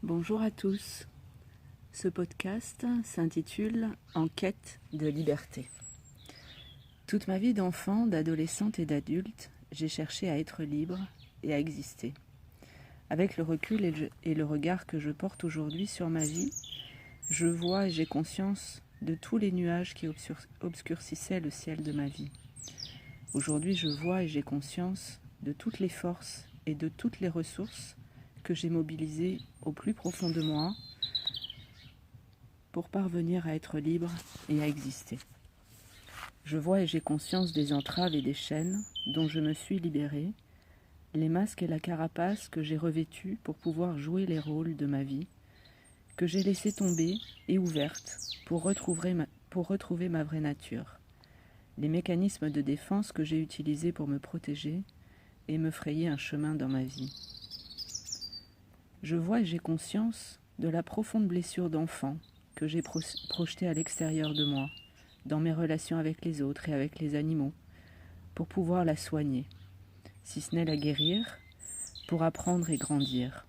Bonjour à tous. Ce podcast s'intitule « En quête de liberté ». Toute ma vie d'enfant, d'adolescente et d'adulte, j'ai cherché à être libre et à exister. Avec le recul et le regard que je porte aujourd'hui sur ma vie, je vois et j'ai conscience de tous les nuages qui obscurcissaient le ciel de ma vie. Aujourd'hui, je vois et j'ai conscience de toutes les forces et de toutes les ressources que j'ai mobilisées au plus profond de moi pour parvenir à être libre et à exister. Je vois et j'ai conscience des entraves et des chaînes dont je me suis libérée, les masques et la carapace que j'ai revêtus pour pouvoir jouer les rôles de ma vie, que j'ai laissées tomber et ouvertes pour retrouver ma vraie nature, les mécanismes de défense que j'ai utilisés pour me protéger et me frayer un chemin dans ma vie. Je vois et j'ai conscience de la profonde blessure d'enfant que j'ai projetée à l'extérieur de moi, dans mes relations avec les autres et avec les animaux, pour pouvoir la soigner, si ce n'est la guérir, pour apprendre et grandir.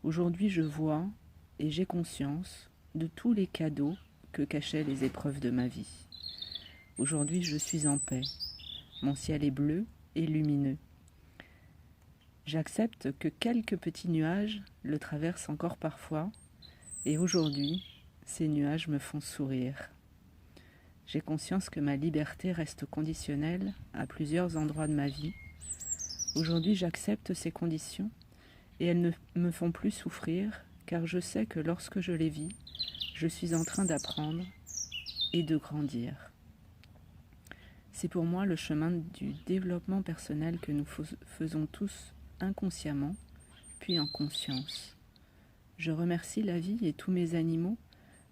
Aujourd'hui, je vois et j'ai conscience de tous les cadeaux que cachaient les épreuves de ma vie. Aujourd'hui, je suis en paix. Mon ciel est bleu et lumineux. J'accepte que quelques petits nuages le traversent encore parfois, et aujourd'hui, ces nuages me font sourire. J'ai conscience que ma liberté reste conditionnelle à plusieurs endroits de ma vie. Aujourd'hui, j'accepte ces conditions et elles ne me font plus souffrir, car je sais que lorsque je les vis, je suis en train d'apprendre et de grandir. C'est pour moi le chemin du développement personnel que nous faisons tous inconsciemment, puis en conscience. Je remercie la vie et tous mes animaux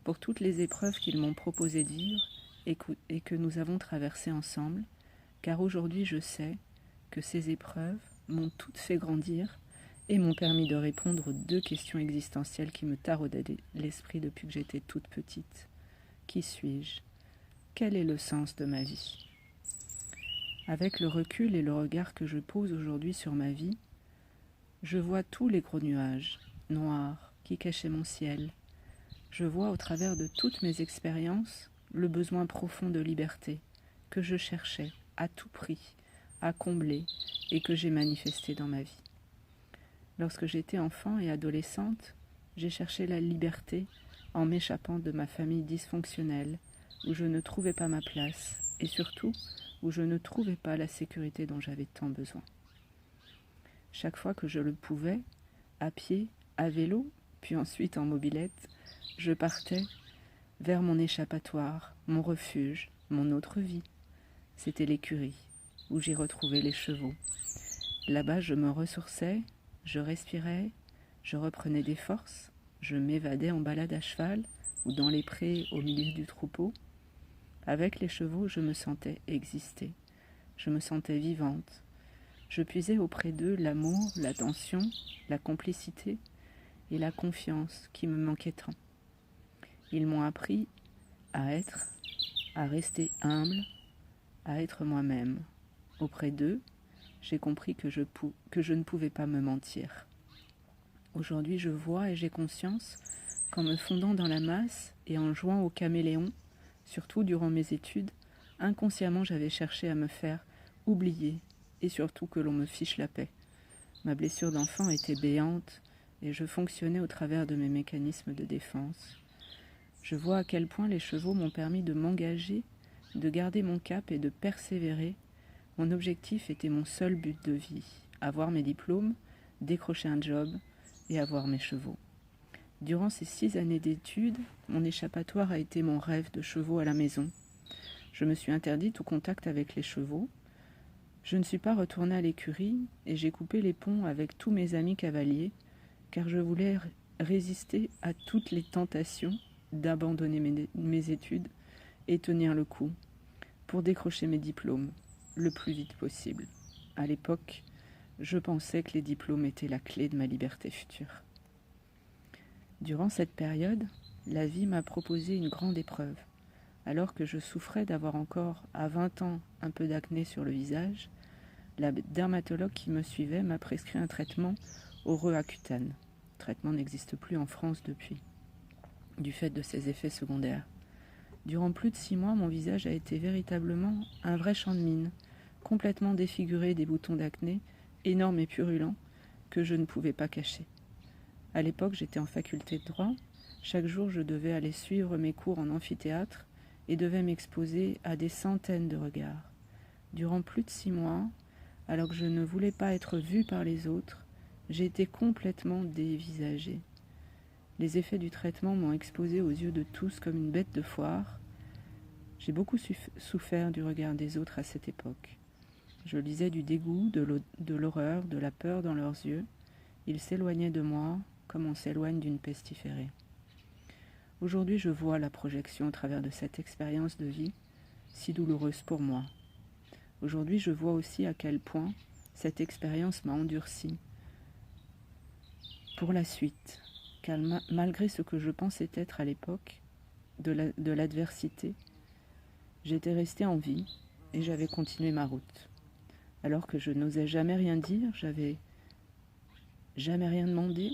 pour toutes les épreuves qu'ils m'ont proposé de vivre et que nous avons traversées ensemble, car aujourd'hui je sais que ces épreuves m'ont toutes fait grandir et m'ont permis de répondre aux 2 questions existentielles qui me taraudaient l'esprit depuis que j'étais toute petite. Qui suis-je ? Quel est le sens de ma vie ? Avec le recul et le regard que je pose aujourd'hui sur ma vie, je vois tous les gros nuages noirs qui cachaient mon ciel. Je vois au travers de toutes mes expériences le besoin profond de liberté que je cherchais à tout prix à combler et que j'ai manifesté dans ma vie. Lorsque j'étais enfant et adolescente, j'ai cherché la liberté en m'échappant de ma famille dysfonctionnelle où je ne trouvais pas ma place et surtout où je ne trouvais pas la sécurité dont j'avais tant besoin. Chaque fois que je le pouvais, à pied, à vélo, puis ensuite en mobilette, je partais vers mon échappatoire, mon refuge, mon autre vie. C'était l'écurie, où j'y retrouvais les chevaux. Là-bas, je me ressourçais, je respirais, je reprenais des forces, je m'évadais en balade à cheval ou dans les prés au milieu du troupeau. Avec les chevaux, je me sentais exister, je me sentais vivante. Je puisais auprès d'eux l'amour, l'attention, la complicité et la confiance qui me manquaient tant. Ils m'ont appris à être, à rester humble, à être moi-même. Auprès d'eux, j'ai compris que je ne pouvais pas me mentir. Aujourd'hui, je vois et j'ai conscience qu'en me fondant dans la masse et en jouant au caméléon, surtout durant mes études, inconsciemment j'avais cherché à me faire oublier et surtout que l'on me fiche la paix. Ma blessure d'enfant était béante et je fonctionnais au travers de mes mécanismes de défense. Je vois à quel point les chevaux m'ont permis de m'engager, de garder mon cap et de persévérer. Mon objectif était mon seul but de vie, avoir mes diplômes, décrocher un job et avoir mes chevaux. Durant ces 6 années d'études, mon échappatoire a été mon rêve de chevaux à la maison. Je me suis interdit tout contact avec les chevaux. Je ne suis pas retournée à l'écurie et j'ai coupé les ponts avec tous mes amis cavaliers car je voulais résister à toutes les tentations d'abandonner mes études et tenir le coup pour décrocher mes diplômes le plus vite possible. À l'époque, je pensais que les diplômes étaient la clé de ma liberté future. Durant cette période, la vie m'a proposé une grande épreuve. Alors que je souffrais d'avoir encore, à 20 ans, un peu d'acné sur le visage, la dermatologue qui me suivait m'a prescrit un traitement au Roaccutane. traitement n'existe plus en France depuis, du fait de ses effets secondaires. Durant plus de 6 mois, mon visage a été véritablement un vrai champ de mine, complètement défiguré des boutons d'acné, énormes et purulents, que je ne pouvais pas cacher. À l'époque, j'étais en faculté de droit. Chaque jour, je devais aller suivre mes cours en amphithéâtre et devais m'exposer à des centaines de regards. Durant plus de 6 mois, alors que je ne voulais pas être vue par les autres, j'ai été complètement dévisagée. Les effets du traitement m'ont exposée aux yeux de tous comme une bête de foire. J'ai beaucoup souffert du regard des autres à cette époque. Je lisais du dégoût, de l'horreur, de la peur dans leurs yeux. Ils s'éloignaient de moi comme on s'éloigne d'une pestiférée. Aujourd'hui, je vois la projection au travers de cette expérience de vie, si douloureuse pour moi. Aujourd'hui, je vois aussi à quel point cette expérience m'a endurcie pour la suite, car malgré ce que je pensais être à l'époque de l'adversité, j'étais restée en vie et j'avais continué ma route. Alors que je n'osais jamais rien dire, j'avais jamais rien demandé,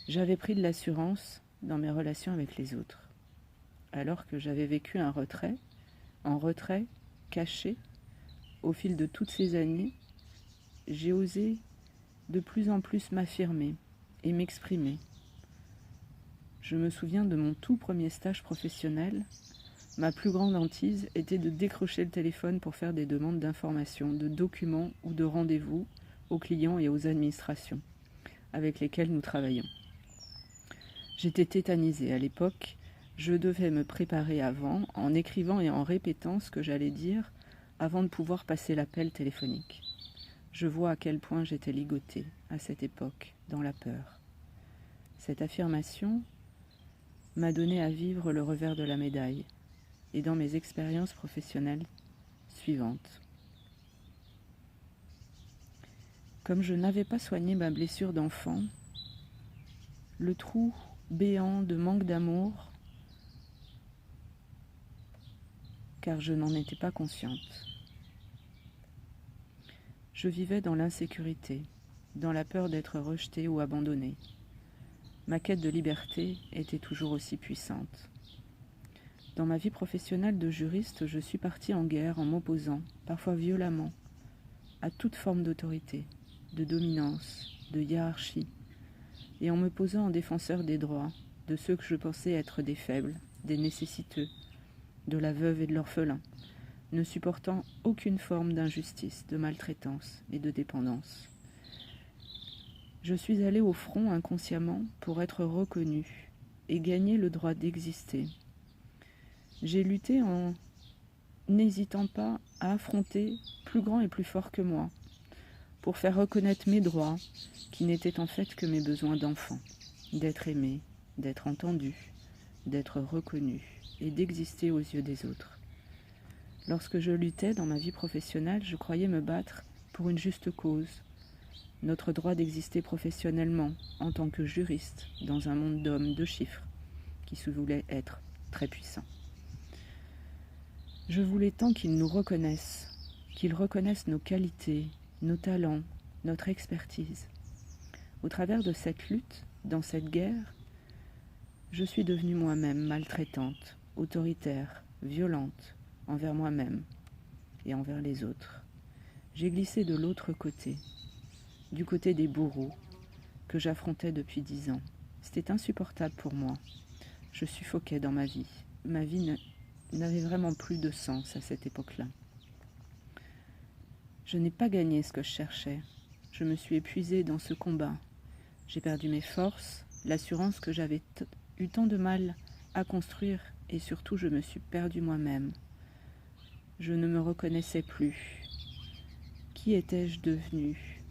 j'avais pris de l'assurance dans mes relations avec les autres. Alors que j'avais vécu en retrait, caché, au fil de toutes ces années, j'ai osé de plus en plus m'affirmer et m'exprimer. Je me souviens de mon tout premier stage professionnel. Ma plus grande hantise était de décrocher le téléphone pour faire des demandes d'informations, de documents ou de rendez-vous aux clients et aux administrations avec lesquels nous travaillons. J'étais tétanisée à l'époque. Je devais me préparer avant, en écrivant et en répétant ce que j'allais dire avant de pouvoir passer l'appel téléphonique. Je vois à quel point j'étais ligotée à cette époque, dans la peur. Cette affirmation m'a donné à vivre le revers de la médaille et dans mes expériences professionnelles suivantes. Comme je n'avais pas soigné ma blessure d'enfant, le trou béant de manque d'amour, car je n'en étais pas consciente. Je vivais dans l'insécurité, dans la peur d'être rejetée ou abandonnée. Ma quête de liberté était toujours aussi puissante. Dans ma vie professionnelle de juriste, je suis partie en guerre en m'opposant, parfois violemment, à toute forme d'autorité, de dominance, de hiérarchie, et en me posant en défenseur des droits, de ceux que je pensais être des faibles, des nécessiteux, de la veuve et de l'orphelin, ne supportant aucune forme d'injustice, de maltraitance et de dépendance. Je suis allée au front inconsciemment pour être reconnue et gagner le droit d'exister. J'ai lutté en n'hésitant pas à affronter plus grand et plus fort que moi, pour faire reconnaître mes droits, qui n'étaient en fait que mes besoins d'enfant, d'être aimé, d'être entendu, d'être reconnu et d'exister aux yeux des autres. Lorsque je luttais dans ma vie professionnelle, je croyais me battre pour une juste cause, notre droit d'exister professionnellement en tant que juriste dans un monde d'hommes de chiffres qui se voulaient être très puissants. Je voulais tant qu'ils nous reconnaissent, qu'ils reconnaissent nos qualités, nos talents, notre expertise. Au travers de cette lutte, dans cette guerre, je suis devenue moi-même maltraitante, autoritaire, violente envers moi-même et envers les autres. J'ai glissé de l'autre côté, du côté des bourreaux que j'affrontais depuis 10 ans. C'était insupportable pour moi. Je suffoquais dans ma vie. Ma vie n'avait vraiment plus de sens à cette époque-là. Je n'ai pas gagné ce que je cherchais. Je me suis épuisée dans ce combat. J'ai perdu mes forces, l'assurance que j'avais eu tant de mal à construire et surtout je me suis perdue moi-même. Je ne me reconnaissais plus. Qui étais-je devenue ?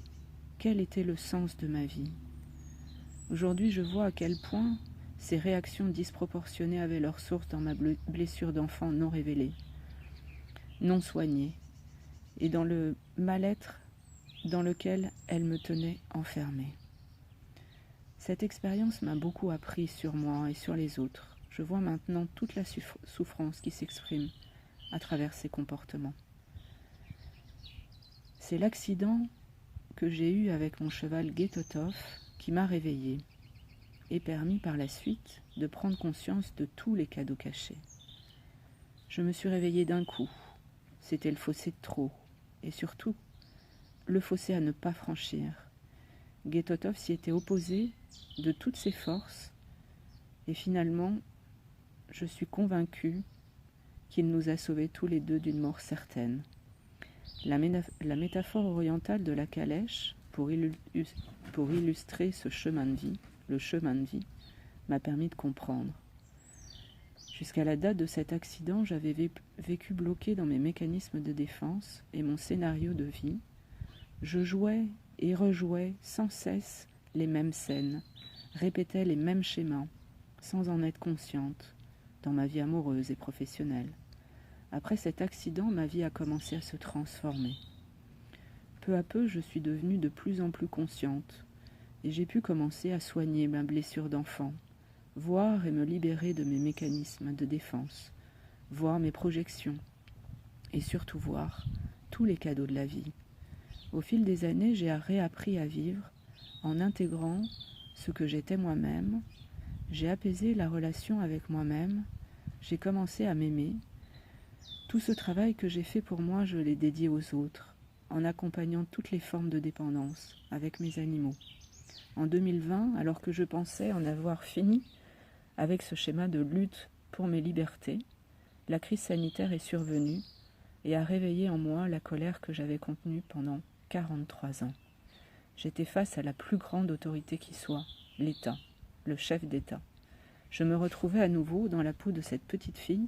Quel était le sens de ma vie ? Aujourd'hui, je vois à quel point ces réactions disproportionnées avaient leur source dans ma blessure d'enfant non révélée, non soignée, et dans le mal-être dans lequel elle me tenait enfermée. Cette expérience m'a beaucoup appris sur moi et sur les autres. Je vois maintenant toute la souffrance qui s'exprime à travers ces comportements. C'est l'accident que j'ai eu avec mon cheval Guetotov qui m'a réveillée et permis par la suite de prendre conscience de tous les cadeaux cachés. Je me suis réveillée d'un coup. C'était le fossé de trop, et surtout, le fossé à ne pas franchir. Guetotov s'y était opposé de toutes ses forces, et finalement, je suis convaincue qu'il nous a sauvés tous les deux d'une mort certaine. La métaphore orientale de la calèche, pour illustrer ce chemin de vie, le chemin de vie, m'a permis de comprendre. Jusqu'à la date de cet accident, j'avais vécu bloqué dans mes mécanismes de défense et mon scénario de vie. Je jouais et rejouais sans cesse les mêmes scènes, répétais les mêmes schémas, sans en être consciente, dans ma vie amoureuse et professionnelle. Après cet accident, ma vie a commencé à se transformer. Peu à peu, je suis devenue de plus en plus consciente et j'ai pu commencer à soigner ma blessure d'enfant, voir et me libérer de mes mécanismes de défense, voir mes projections et surtout voir tous les cadeaux de la vie. Au fil des années, j'ai réappris à vivre en intégrant ce que j'étais moi-même. J'ai apaisé la relation avec moi-même, j'ai commencé à m'aimer. Tout ce travail que j'ai fait pour moi, je l'ai dédié aux autres, en accompagnant toutes les formes de dépendance avec mes animaux. En 2020, alors que je pensais en avoir fini avec ce schéma de lutte pour mes libertés, la crise sanitaire est survenue et a réveillé en moi la colère que j'avais contenue pendant 43 ans. J'étais face à la plus grande autorité qui soit, l'État, le chef d'État. Je me retrouvais à nouveau dans la peau de cette petite fille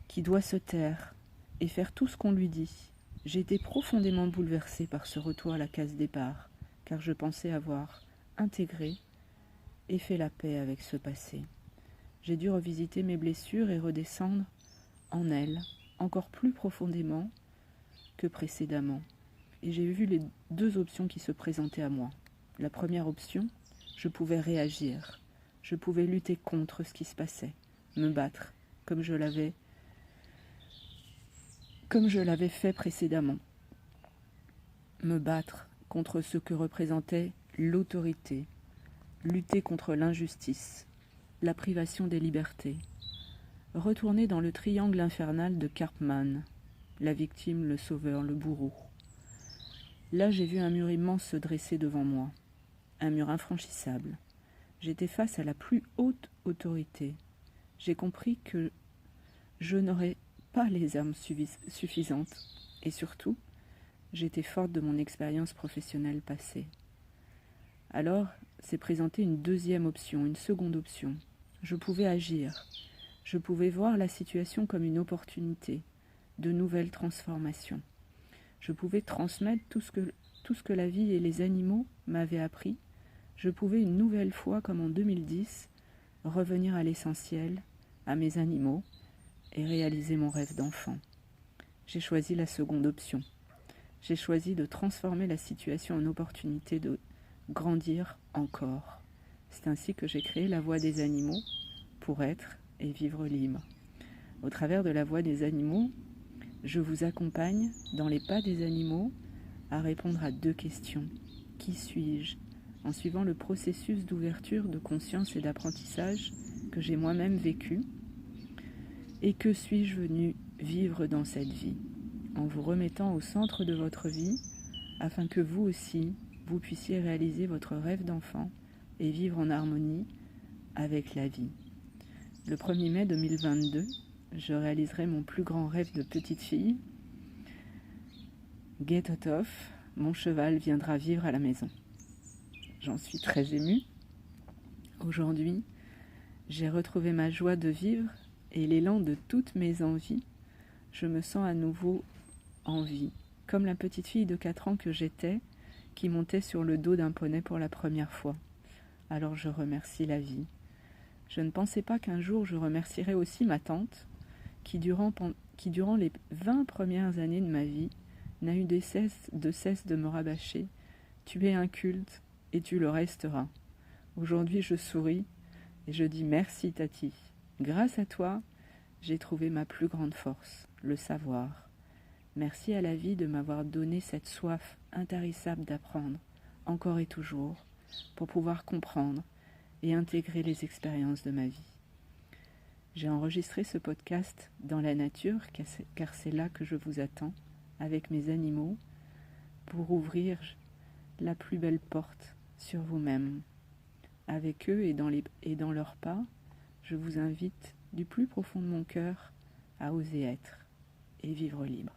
qui doit se taire et faire tout ce qu'on lui dit. J'ai été profondément bouleversée par ce retour à la case départ, car je pensais avoir intégré et fait la paix avec ce passé. J'ai dû revisiter mes blessures et redescendre en elles, encore plus profondément que précédemment. Et j'ai vu les deux options qui se présentaient à moi. La première option, je pouvais réagir. Je pouvais lutter contre ce qui se passait, me battre, comme je l'avais fait précédemment. Me battre contre ce que représentait l'autorité, lutter contre l'injustice, la privation des libertés, retourner dans le triangle infernal de Karpman, la victime, le sauveur, le bourreau. Là, j'ai vu un mur immense se dresser devant moi, un mur infranchissable. J'étais face à la plus haute autorité. J'ai compris que je n'aurais pas les armes suffisantes et surtout, j'étais forte de mon expérience professionnelle passée. Alors, s'est présentée une deuxième option, une seconde option. Je pouvais agir. Je pouvais voir la situation comme une opportunité de nouvelles transformations. Je pouvais transmettre tout ce que la vie et les animaux m'avaient appris. Je pouvais une nouvelle fois, comme en 2010, revenir à l'essentiel, à mes animaux, et réaliser mon rêve d'enfant. J'ai choisi la seconde option. J'ai choisi de transformer la situation en opportunité de grandir encore. C'est ainsi que j'ai créé la Voix des animaux pour être et vivre libre. Au travers de la Voix des animaux, je vous accompagne dans les pas des animaux à répondre à deux questions. Qui suis-je ? En suivant le processus d'ouverture, de conscience et d'apprentissage que j'ai moi-même vécu. Et que suis-je venu vivre dans cette vie ? En vous remettant au centre de votre vie, afin que vous aussi, vous puissiez réaliser votre rêve d'enfant et vivre en harmonie avec la vie. Le 1er mai 2022, je réaliserai mon plus grand rêve de petite fille. Guetotov, mon cheval, viendra vivre à la maison. J'en suis très émue. Aujourd'hui, j'ai retrouvé ma joie de vivre et l'élan de toutes mes envies. Je me sens à nouveau en vie, comme la petite fille de 4 ans que j'étais, qui montait sur le dos d'un poney pour la première fois. Alors je remercie la vie. Je ne pensais pas qu'un jour je remercierais aussi ma tante, qui durant les 20 premières années de ma vie, n'a eu de cesse de me rabâcher. Tu es un culte et tu le resteras. Aujourd'hui je souris et je dis merci Tati. Grâce à toi, j'ai trouvé ma plus grande force, le savoir. Merci à la vie de m'avoir donné cette soif intarissable d'apprendre, encore et toujours, pour pouvoir comprendre et intégrer les expériences de ma vie. J'ai enregistré ce podcast dans la nature, car c'est là que je vous attends, avec mes animaux, pour ouvrir la plus belle porte sur vous-même. Avec eux et dans leurs pas, je vous invite du plus profond de mon cœur à oser être et vivre libre.